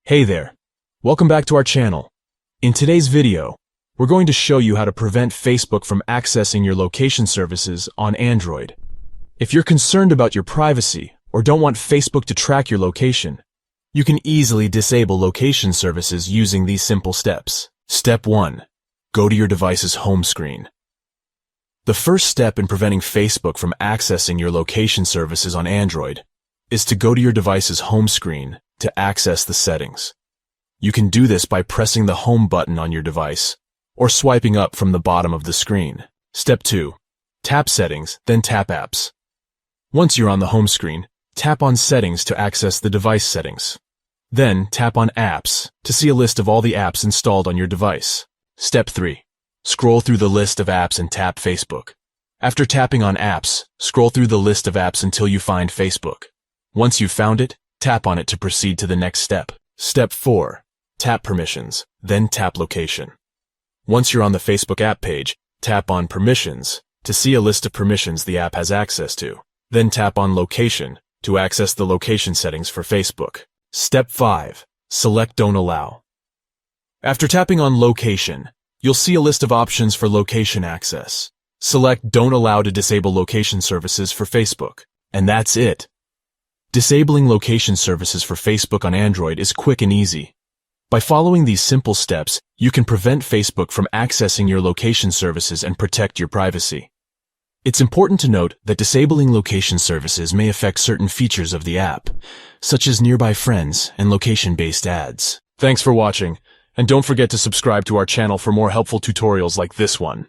Hey there, welcome back to our channel. In today's video, we're going to show you how to prevent Facebook from accessing your location services on Android. If you're concerned about your privacy or don't want Facebook to track your location, you can easily disable location services using these simple steps. Step 1. Go to your device's home screen. The first step in preventing Facebook from accessing your location services on Android is to go to your device's home screen to access the settings. You can do this by pressing the home button on your device or swiping up from the bottom of the screen. Step 2. Tap Settings, then tap Apps. Once you're on the home screen, tap on Settings to access the device settings. Then tap on Apps to see a list of all the apps installed on your device. Step 3. Scroll through the list of apps and tap Facebook. After tapping on Apps, scroll through the list of apps until you find Facebook. Once you've found it, tap on it to proceed to the next step. Step 4. Tap Permissions, then tap Location. Once you're on the Facebook app page, tap on Permissions to see a list of permissions the app has access to. Then tap on Location to access the location settings for Facebook. Step 5. Select Don't Allow. After tapping on Location, you'll see a list of options for location access. Select Don't Allow to disable location services for Facebook. And that's it. Disabling location services for Facebook on Android is quick and easy. By following these simple steps, you can prevent Facebook from accessing your location services and protect your privacy. It's important to note that disabling location services may affect certain features of the app, such as nearby friends and location-based ads. Thanks for watching, and don't forget to subscribe to our channel for more helpful tutorials like this one.